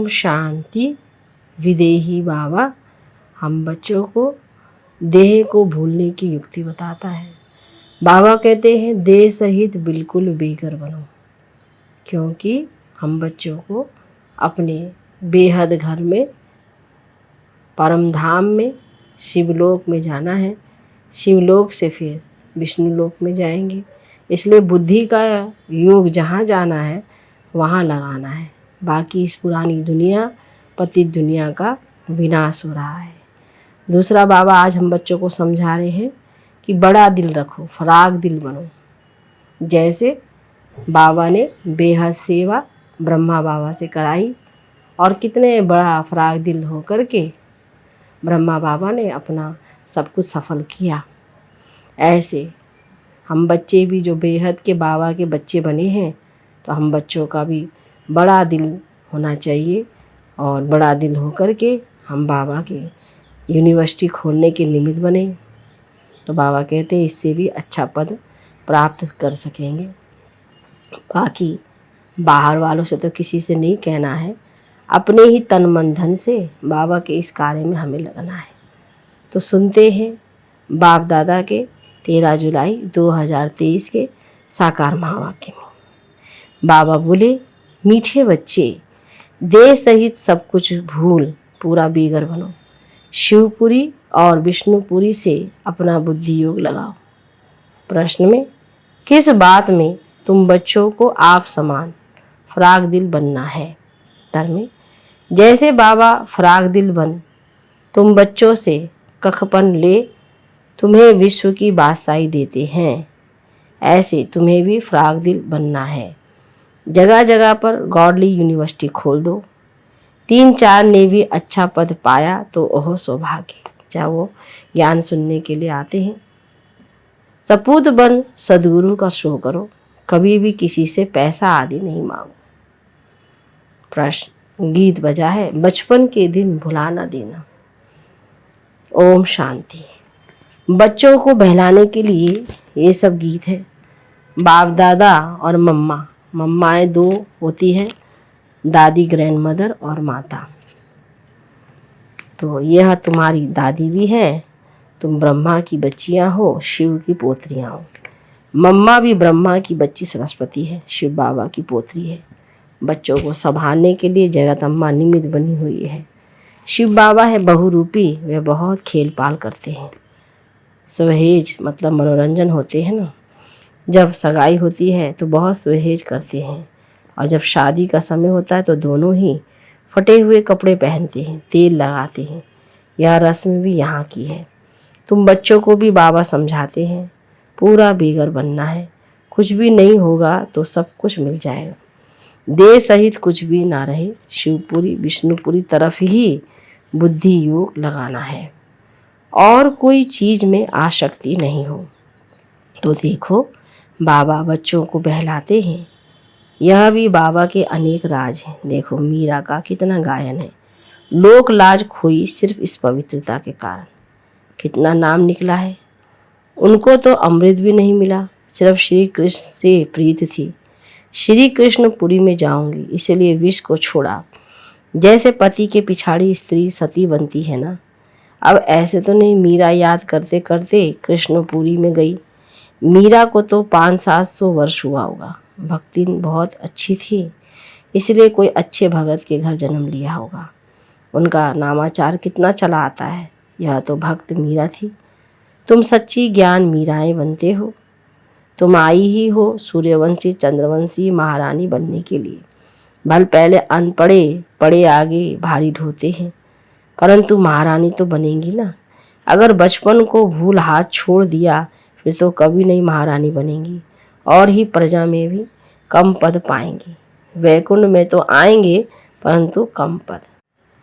ओम शांति। विदेही बाबा हम बच्चों को देह को भूलने की युक्ति बताता है। बाबा कहते हैं देह सहित बिल्कुल बेघर बनो, क्योंकि हम बच्चों को अपने बेहद घर में, परम धाम में, शिवलोक में जाना है। शिवलोक से फिर विष्णुलोक में जाएंगे। इसलिए बुद्धि का योग जहाँ जाना है वहाँ लगाना है। बाकी इस पुरानी दुनिया, पतित दुनिया का विनाश हो रहा है। दूसरा बाबा आज हम बच्चों को समझा रहे हैं कि बड़ा दिल रखो, फराग दिल बनो। जैसे बाबा ने बेहद सेवा ब्रह्मा बाबा से कराई और कितने बड़ा फराग दिल हो कर के ब्रह्मा बाबा ने अपना सब कुछ सफल किया। ऐसे हम बच्चे भी जो बेहद के बाबा के बच्चे बने हैं, तो हम बच्चों का भी बड़ा दिल होना चाहिए और बड़ा दिल हो कर के हम बाबा के यूनिवर्सिटी खोलने के निमित्त बने। तो बाबा कहते हैं इससे भी अच्छा पद प्राप्त कर सकेंगे। बाकी बाहर वालों से तो किसी से नहीं कहना है, अपने ही तन मन धन से बाबा के इस कार्य में हमें लगना है। तो सुनते हैं बाप दादा के 13 जुलाई 2023 के साकार महावाक्य में। बाबा बोले, मीठे बच्चे, देह सहित सब कुछ भूल पूरा बेघर बनो। शिवपुरी और विष्णुपुरी से अपना बुद्धि योग लगाओ। प्रश्न में किस बात में तुम बच्चों को आप समान फराग दिल बनना है? उत्तर में जैसे बाबा फराग दिल बन तुम बच्चों से कखपन ले तुम्हें विश्व की बादशाही देते हैं, ऐसे तुम्हें भी फराग दिल बनना है। जगह जगह पर गॉडली यूनिवर्सिटी खोल दो। 3-4 ने भी अच्छा पद पाया तो ओह सौभाग्य, चाहे वो ज्ञान सुनने के लिए आते हैं। सपूत बन सदगुरु का शो करो, कभी भी किसी से पैसा आदि नहीं मांगो। प्रश्न, गीत बजा है बचपन के दिन भुला न देना। ओम शांति। बच्चों को बहलाने के लिए ये सब गीत है। बाप दादा और मम्मा, मम्माएं 2 होती हैं, दादी ग्रैंड मदर और माता। तो यह तुम्हारी दादी भी है, तुम ब्रह्मा की बच्चियां हो, शिव की पोत्रियां हो। मम्मा भी ब्रह्मा की बच्ची सरस्वती है, शिव बाबा की पोत्री है। बच्चों को संभालने के लिए जगत अम्मा निमित्त बनी हुई है। शिव बाबा है बहुरूपी, वे बहुत खेल पाल करते हैं। सहेज मतलब मनोरंजन होते हैं ना। जब सगाई होती है तो बहुत सहेज करते हैं, और जब शादी का समय होता है तो दोनों ही फटे हुए कपड़े पहनते हैं, तेल लगाते हैं। यह रस्म भी यहाँ की है। तुम बच्चों को भी बाबा समझाते हैं पूरा बेघर बनना है। कुछ भी नहीं होगा तो सब कुछ मिल जाएगा। देह सहित कुछ भी ना रहे, शिवपुरी विष्णुपुरी तरफ ही बुद्धि योग लगाना है और कोई चीज में आसक्ति नहीं हो। तो देखो बाबा बच्चों को बहलाते हैं, यह भी बाबा के अनेक राज हैं। देखो मीरा का कितना गायन है, लोक लाज खोई सिर्फ इस पवित्रता के कारण। कितना नाम निकला है। उनको तो अमृत भी नहीं मिला, सिर्फ श्री कृष्ण से प्रीत थी। श्री कृष्ण पुरी में जाऊंगी इसलिए विष को छोड़ा। जैसे पति के पिछाड़ी स्त्री सती बनती है ना। अब ऐसे तो नहीं मीरा याद करते करते कृष्णपुरी में गई। मीरा को तो 500-700 वर्ष हुआ होगा। भक्ति बहुत अच्छी थी, इसलिए कोई अच्छे भगत के घर जन्म लिया होगा। उनका नामाचार कितना चला आता है। यह तो भक्त मीरा थी। तुम सच्ची ज्ञान मीराएं बनते हो। तुम आई ही हो सूर्यवंशी चंद्रवंशी महारानी बनने के लिए। भल पहले अनपढ़े पढ़े आगे भारी ढोते हैं, परंतु महारानी तो बनेंगी ना। अगर बचपन को भूल हाथ छोड़ दिया फिर तो कभी नहीं महारानी बनेंगी, और ही प्रजा में भी कम पद पाएंगी। वैकुंठ में तो आएंगे परंतु कम पद।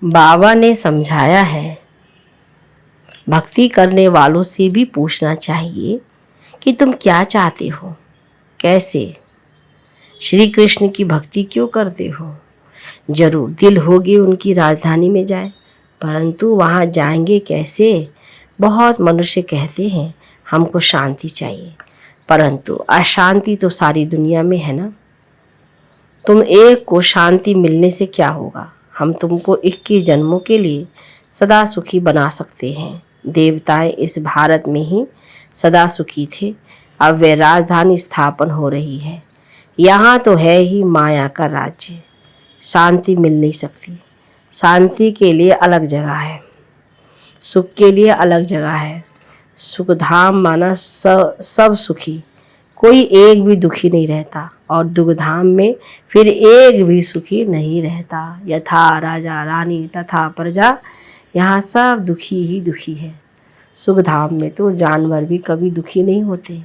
बाबा ने समझाया है भक्ति करने वालों से भी पूछना चाहिए कि तुम क्या चाहते हो, कैसे। श्री कृष्ण की भक्ति क्यों करते हो? जरूर दिल होगी उनकी राजधानी में जाए, परंतु वहाँ जाएंगे कैसे? बहुत मनुष्य कहते हैं हमको शांति चाहिए, परंतु अशांति तो सारी दुनिया में है ना। तुम एक को शांति मिलने से क्या होगा? हम तुमको 21 जन्मों के लिए सदा सुखी बना सकते हैं। देवताएं इस भारत में ही सदा सुखी थे। अब वे राजधानी स्थापन हो रही है। यहाँ तो है ही माया का राज्य। शांति मिल नहीं सकती। शांति के लिए अलग जगह है, सुख के लिए अलग जगह है। सुखधाम माना सब सुखी, कोई एक भी दुखी नहीं रहता। और दुखधाम में फिर एक भी सुखी नहीं रहता। यथा राजा रानी तथा प्रजा, यहाँ सब दुखी ही दुखी है। सुखधाम में तो जानवर भी कभी दुखी नहीं होते।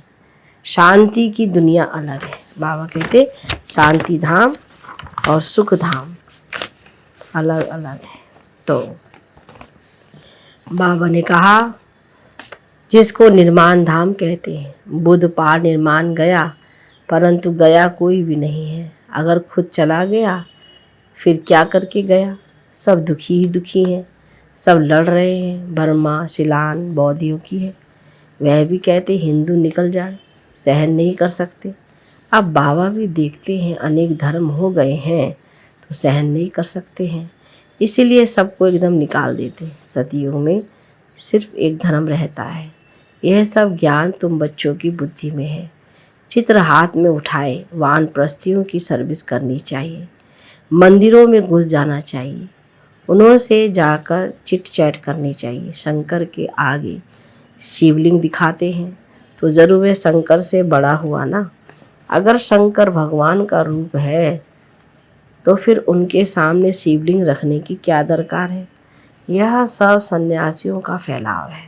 शांति की दुनिया अलग है। बाबा कहते शांति धाम और सुख धाम अलग अलग है। तो बाबा ने कहा जिसको निर्माण धाम कहते हैं, बुद्ध पार निर्माण गया, परंतु गया कोई भी नहीं है। अगर खुद चला गया फिर क्या करके गया? सब दुखी ही दुखी हैं, सब लड़ रहे हैं। बर्मा सिलान बौद्धियों की है। वह भी कहते हिंदू निकल जाए, सहन नहीं कर सकते। अब बाबा भी देखते हैं अनेक धर्म हो गए हैं तो सहन नहीं कर सकते हैं, इसीलिए सबको एकदम निकाल देते हैं। सतयुग में सिर्फ एक धर्म रहता है। यह सब ज्ञान तुम बच्चों की बुद्धि में है। चित्र हाथ में उठाए वानप्रस्थियों की सर्विस करनी चाहिए। मंदिरों में घुस जाना चाहिए, उन्हों से जाकर चिट चैट करनी चाहिए। शंकर के आगे शिवलिंग दिखाते हैं तो ज़रूर वह शंकर से बड़ा हुआ ना। अगर शंकर भगवान का रूप है तो फिर उनके सामने शिवलिंग रखने की क्या दरकार है? यह सब सन्यासियों का फैलाव है।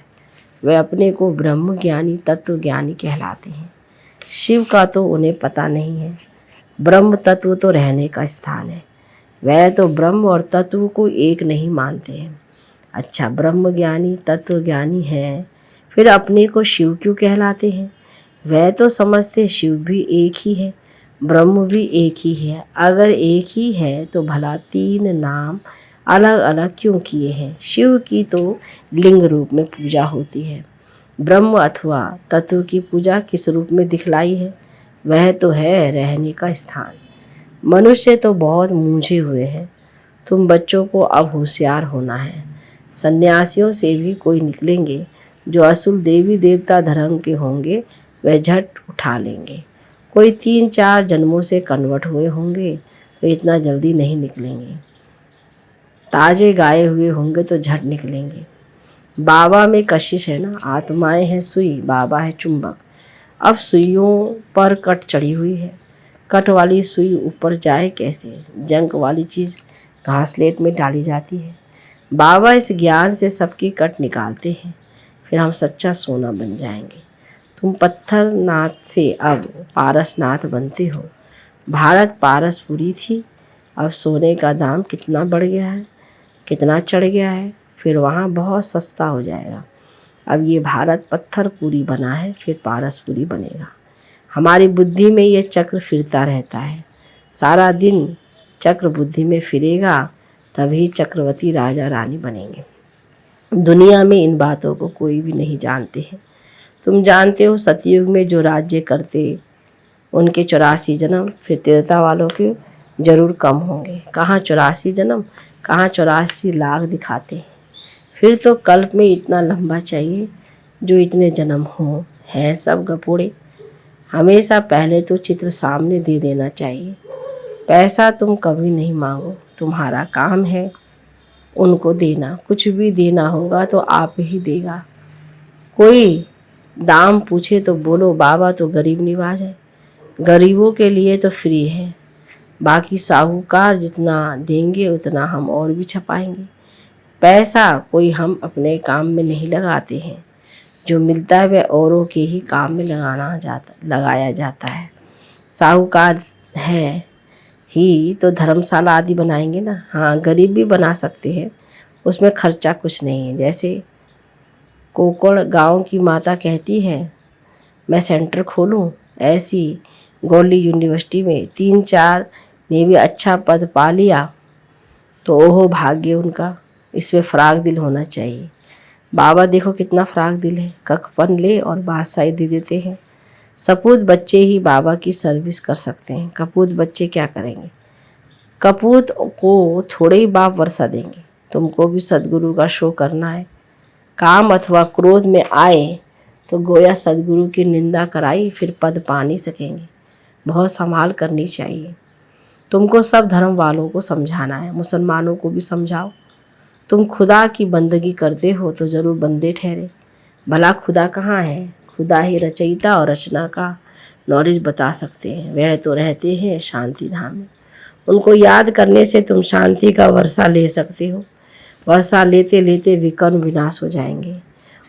वे अपने को ब्रह्म ज्ञानी तत्व ज्ञानी कहलाते हैं। शिव का तो उन्हें पता नहीं है। ब्रह्म तत्व तो रहने का स्थान है। वह तो ब्रह्म और तत्व को एक नहीं मानते हैं। अच्छा, ब्रह्म ज्ञानी तत्व ज्ञानी है, फिर अपने को शिव क्यों कहलाते हैं? वह तो समझते शिव भी एक ही है, ब्रह्म भी एक ही है। अगर एक ही है तो भला 3 नाम अलग अलग क्यों किए हैं? शिव की तो लिंग रूप में पूजा होती है। ब्रह्म अथवा तत्व की पूजा किस रूप में दिखलाई है? वह तो है रहने का स्थान। मनुष्य तो बहुत मूंझे हुए हैं। तुम बच्चों को अब होशियार होना है। सन्यासियों से भी कोई निकलेंगे जो असुल देवी देवता धर्म के होंगे, वह झट उठा लेंगे। कोई 3-4 जन्मों से कन्वर्ट हुए होंगे तो इतना जल्दी नहीं निकलेंगे। ताजे गाए हुए होंगे तो झट निकलेंगे। बाबा में कशिश है ना, आत्माएं हैं सुई, बाबा है चुंबक। अब सुइयों पर कट चढ़ी हुई है। कट वाली सुई ऊपर जाए कैसे? जंक वाली चीज़ घासलेट में डाली जाती है। बाबा इस ज्ञान से सबकी कट निकालते हैं, फिर हम सच्चा सोना बन जाएंगे। तुम पत्थरनाथ से अब पारसनाथ बनते हो। भारत पारसपुरी थी, अब सोने का दाम कितना बढ़ गया है, कितना चढ़ गया है। फिर वहाँ बहुत सस्ता हो जाएगा। अब ये भारत पत्थरपुरी बना है, फिर पारसपुरी बनेगा। हमारी बुद्धि में ये चक्र फिरता रहता है। सारा दिन चक्र बुद्धि में फिरेगा, तभी चक्रवर्ती राजा रानी बनेंगे। दुनिया में इन बातों को कोई भी नहीं जानते हैं। तुम जानते हो सतयुग में जो राज्य करते उनके 84 जन्म, फिर त्रेता वालों के जरूर कम होंगे। कहाँ 84 जन्म, कहाँ 84 लाख दिखाते हैं। फिर तो कल्प में इतना लंबा चाहिए जो इतने जन्म हों। है सब गपोड़े। हमेशा पहले तो चित्र सामने दे देना चाहिए। पैसा तुम कभी नहीं मांगो, तुम्हारा काम है उनको देना। कुछ भी देना होगा तो आप ही देगा। कोई दाम पूछे तो बोलो बाबा तो गरीब निवाज है, गरीबों के लिए तो फ्री है। बाकी साहूकार जितना देंगे उतना हम और भी छपाएंगे। पैसा कोई हम अपने काम में नहीं लगाते हैं। जो मिलता है वह औरों के ही काम में लगाया जाता है। साहूकार है ही तो धर्मशाला आदि बनाएंगे ना। हाँ, गरीब भी बना सकते हैं, उसमें खर्चा कुछ नहीं है। जैसे कोकड़ गांव की माता कहती है मैं सेंटर खोलूं, ऐसी गौली यूनिवर्सिटी में 3-4 ने भी अच्छा पद पा लिया तो ओहो भाग्य उनका। इसमें फराग दिल होना चाहिए। बाबा देखो कितना फराग दिल है, कखपन ले और बादशाही दे देते हैं। सपूत बच्चे ही बाबा की सर्विस कर सकते हैं। कपूत बच्चे क्या करेंगे? कपूत को थोड़े ही बाप वर्षा देंगे। तुमको भी सद्गुरु का शो करना है। काम अथवा क्रोध में आए तो गोया सद्गुरु की निंदा कराई, फिर पद पा नहीं सकेंगे। बहुत संभाल करनी चाहिए। तुमको सब धर्म वालों को समझाना है, मुसलमानों को भी समझाओ। तुम खुदा की बंदगी करते हो तो ज़रूर बंदे ठहरे। भला खुदा कहाँ है? खुदा ही रचयिता और रचना का नॉलेज बता सकते हैं। वह तो रहते हैं शांति धाम में। उनको याद करने से तुम शांति का वर्षा ले सकते हो। वर्षा लेते लेते विकर्म विनाश हो जाएंगे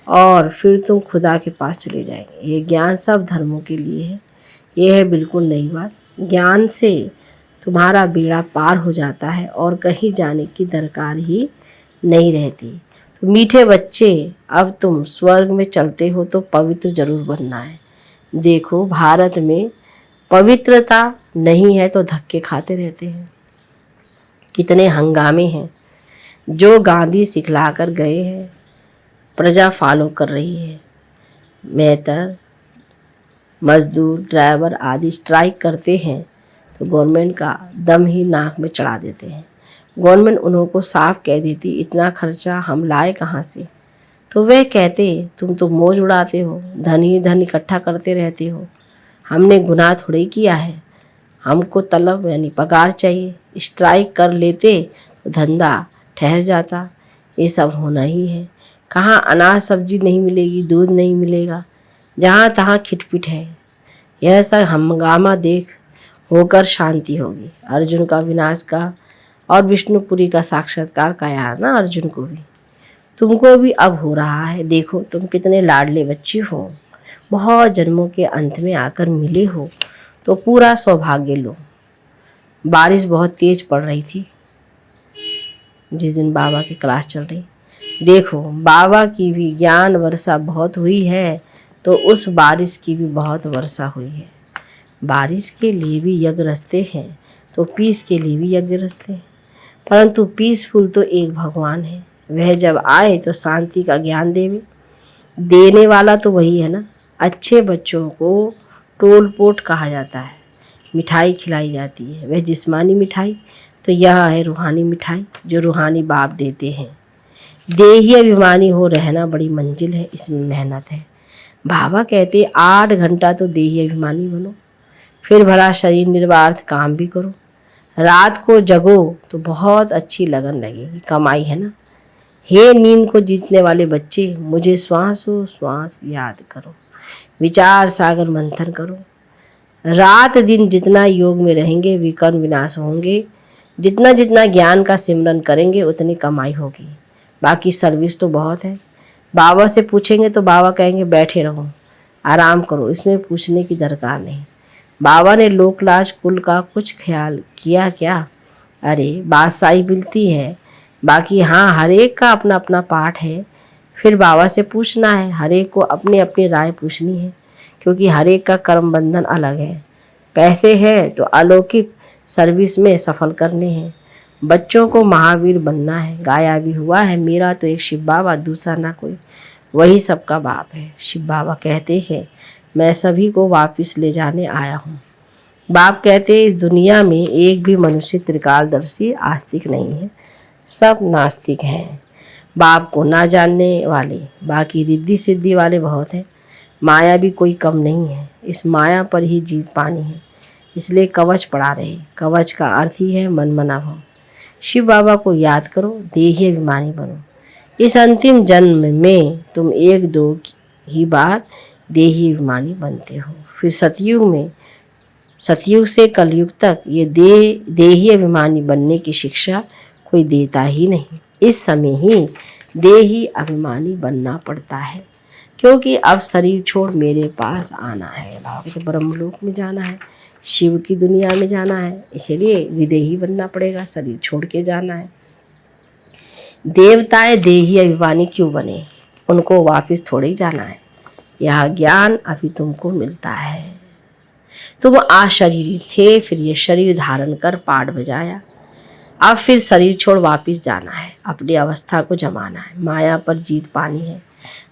और फिर तुम खुदा के पास चले जाएंगे। ये ज्ञान सब धर्मों के लिए है। ये है बिल्कुल नई बात। ज्ञान से तुम्हारा बेड़ा पार हो जाता है और कहीं जाने की दरकार ही नहीं रहती। तो मीठे बच्चे, अब तुम स्वर्ग में चलते हो तो पवित्र जरूर बनना है। देखो, भारत में पवित्रता नहीं है तो धक्के खाते रहते हैं। कितने हंगामे हैं। जो गांधी सिखला कर गए हैं प्रजा फॉलो कर रही है। मेहतर, मजदूर, ड्राइवर आदि स्ट्राइक करते हैं तो गवर्नमेंट का दम ही नाक में चढ़ा देते हैं। गवर्नमेंट उन्हों को साफ कह देती, इतना खर्चा हम लाए कहाँ से? तो वे कहते, तुम तो मौज उड़ाते हो, धन ही धन इकट्ठा करते रहते हो। हमने गुनाह थोड़ी किया है, हमको तलब यानी पगार चाहिए। स्ट्राइक कर लेते तो धंधा ठहर जाता। ये सब होना ही है। कहाँ अनाज सब्जी नहीं मिलेगी, दूध नहीं मिलेगा, जहाँ तहाँ खिटपिट है। यह सब हंगामा देख होकर शांति होगी। अर्जुन का विनाश का और विष्णुपुरी का साक्षात्कार का यार ना अर्जुन को भी। तुमको भी अब हो रहा है। देखो, तुम कितने लाडले बच्चे हो। बहुत जन्मों के अंत में आकर मिले हो तो पूरा सौभाग्य लो। बारिश बहुत तेज पड़ रही थी जिस दिन बाबा की क्लास चल रही। देखो, बाबा की भी ज्ञान वर्षा बहुत हुई है तो उस बारिश की भी बहुत वर्षा हुई है। बारिश के लिए भी यज्ञ रचते हैं तो पीस के लिए भी यज्ञ रचते हैं, परंतु पीसफुल तो एक भगवान है। वह जब आए तो शांति का ज्ञान देवे। देने वाला तो वही है ना। अच्छे बच्चों को टोल पोट कहा जाता है। मिठाई खिलाई जाती है, वह जिस्मानी मिठाई, तो यह है रूहानी मिठाई जो रूहानी बाप देते हैं। देही अभिमानी हो रहना बड़ी मंजिल है, इसमें मेहनत है। बाबा कहते 8 घंटा तो देही अभिमानी बनो, फिर भला शरीर निर्वार्थ काम भी करो। रात को जगो तो बहुत अच्छी लगन लगेगी, कमाई है ना। हे नींद को जीतने वाले बच्चे, मुझे श्वासों श्वास याद करो, विचार सागर मंथन करो। रात दिन जितना योग में रहेंगे विकर्म विनाश होंगे। जितना जितना ज्ञान का सिमरन करेंगे उतनी कमाई होगी। बाकी सर्विस तो बहुत है। बाबा से पूछेंगे तो बाबा कहेंगे बैठे रहो, आराम करो, इसमें पूछने की दरकार नहीं। बाबा ने लोकलाज कुल का कुछ ख्याल किया क्या? अरे बादशाही मिलती है, बाकी हाँ हर एक का अपना अपना पाठ है। फिर बाबा से पूछना है, हर एक को अपनी अपनी राय पूछनी है, क्योंकि हर एक का कर्म बंधन अलग है। पैसे हैं तो अलौकिक सर्विस में सफल करने हैं। बच्चों को महावीर बनना है। गाया भी हुआ है, मेरा तो एक शिव बाबा दूसरा ना कोई, वही सबका बाप है। शिव बाबा कहते हैं मैं सभी को वापस ले जाने आया हूँ। बाप कहते हैं इस दुनिया में एक भी मनुष्य त्रिकालदर्शी आस्तिक नहीं है, सब नास्तिक हैं। बाप को ना जानने वाले, बाकी रिद्धि सिद्धि वाले बहुत हैं। माया भी कोई कम नहीं है, इस माया पर ही जीत पानी है, इसलिए कवच पढ़ा रहे। कवच का अर्थ ही है मन मना भाव। शिव बाबा को याद करो, देही अभिमानी बनो। इस अंतिम जन्म में तुम 1-2 ही बार देही अभिमानी बनते हो, फिर सतयुग से कलयुग तक ये देही अभिमानी बनने की शिक्षा कोई देता ही नहीं। इस समय ही देही अभिमानी बनना पड़ता है, क्योंकि अब शरीर छोड़ मेरे पास आना है। भाव तो ब्रह्मलोक में जाना है, शिव की दुनिया में जाना है, इसलिए विदेही बनना पड़ेगा, शरीर छोड़ के जाना है। देवताएं देही अभिमानी क्यों बने? उनको वापस थोड़े ही जाना है। यह ज्ञान अभी तुमको मिलता है। तुम अशरीरी थे, फिर ये शरीर धारण कर पाठ बजाया। अब फिर शरीर छोड़ वापस जाना है, अपनी अवस्था को जमाना है, माया पर जीत पानी है।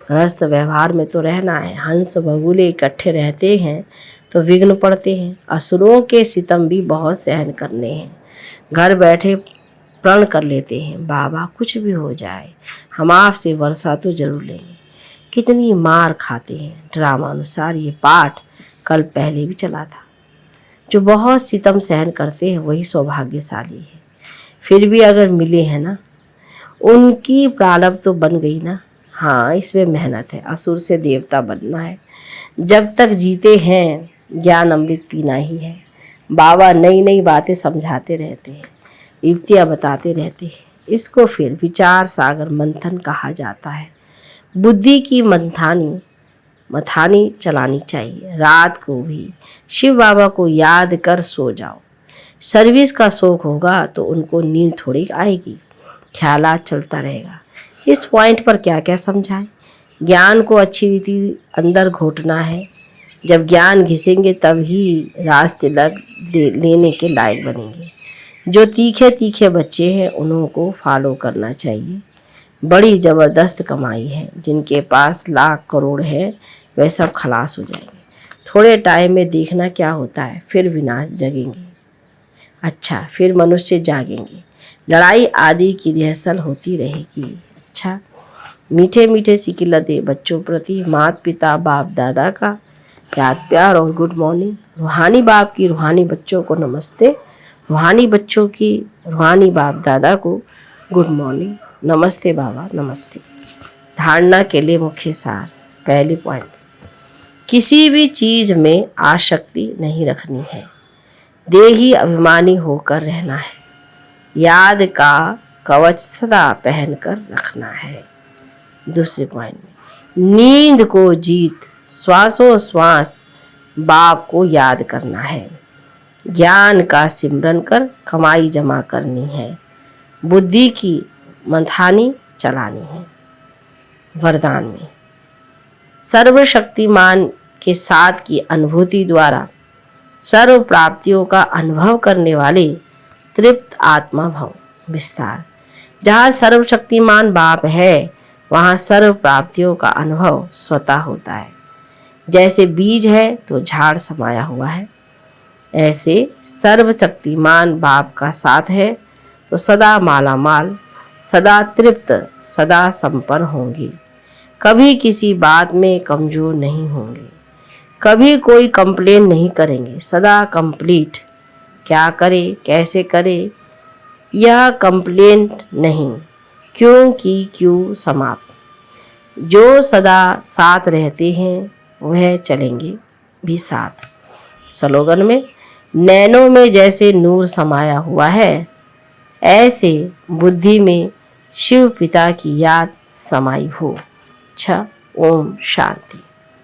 गृहस्थ व्यवहार में तो रहना है। हंस बगुले इकट्ठे रहते हैं तो विघ्न पड़ते हैं। असुरों के सितम भी बहुत सहन करने हैं। घर बैठे प्रण कर लेते हैं, बाबा कुछ भी हो जाए हम आपसे वर्षा तो जरूर लेंगे। कितनी मार खाते हैं। ड्रामा अनुसार ये पाठ कल पहले भी चला था। जो बहुत सितम सहन करते हैं वही सौभाग्यशाली है। फिर भी अगर मिले हैं ना, उनकी प्रारब्ध तो बन गई ना। हाँ, इसमें मेहनत है, असुर से देवता बनना है। जब तक जीते हैं ज्ञान अमृत पीना ही है। बाबा नई नई बातें समझाते रहते हैं, युक्तियाँ बताते रहते हैं। इसको फिर विचार सागर मंथन कहा जाता है। बुद्धि की मथानी चलानी चाहिए। रात को भी शिव बाबा को याद कर सो जाओ। सर्विस का शौक होगा तो उनको नींद थोड़ी आएगी, ख्यालात चलता रहेगा। इस पॉइंट पर क्या क्या समझाएं। ज्ञान को अच्छी रीति अंदर घोटना है। जब ज्ञान घिसेंगे तब ही रास्ते लेने के लायक बनेंगे। जो तीखे तीखे बच्चे हैं उन्हों को फॉलो करना चाहिए। बड़ी ज़बरदस्त कमाई है। जिनके पास लाख करोड़ है वह सब खलास हो जाएंगे। थोड़े टाइम में देखना क्या होता है, फिर विनाश जगेंगे। अच्छा, फिर मनुष्य जागेंगे। लड़ाई आदि की रिहर्सल होती रहेगी। अच्छा, मीठे मीठे सिकिलते बच्चों प्रति माता पिता बाप दादा का याद प्यार और गुड मॉर्निंग। रूहानी बाप की रूहानी बच्चों को नमस्ते। रूहानी बच्चों की रूहानी बाप दादा को गुड मॉर्निंग। नमस्ते बाबा, नमस्ते। धारणा के लिए मुख्य सार। पहली पॉइंट, किसी भी चीज़ में आसक्ति नहीं रखनी है। देही अभिमानी होकर रहना है। याद का कवच सदा पहनकर रखना है। दूसरे पॉइंट में, नींद को जीत श्वासोश्वास बाप को याद करना है। ज्ञान का सिमरन कर कमाई जमा करनी है। बुद्धि की मंथानी चलानी है। वरदान में, सर्वशक्तिमान के साथ की अनुभूति द्वारा सर्व प्राप्तियों का अनुभव करने वाले तृप्त आत्मा भव। विस्तार, जहाँ सर्वशक्तिमान बाप है वहाँ सर्व प्राप्तियों का अनुभव स्वतः होता है। जैसे बीज है तो झाड़ समाया हुआ है, ऐसे सर्वशक्तिमान बाप का साथ है तो सदा मालामाल, सदा तृप्त, सदा संपन्न होंगे। कभी किसी बात में कमजोर नहीं होंगे। कभी कोई कंप्लेन नहीं करेंगे, सदा कंप्लीट। क्या करे कैसे करे यह कंप्लेंट नहीं, क्योंकि क्यों समाप्त। जो सदा साथ रहते हैं वह चलेंगे भी साथ। स्लोगन में, नैनों में जैसे नूर समाया हुआ है ऐसे बुद्धि में शिव पिता की याद समाई हो। अच्छा, ओम शांति।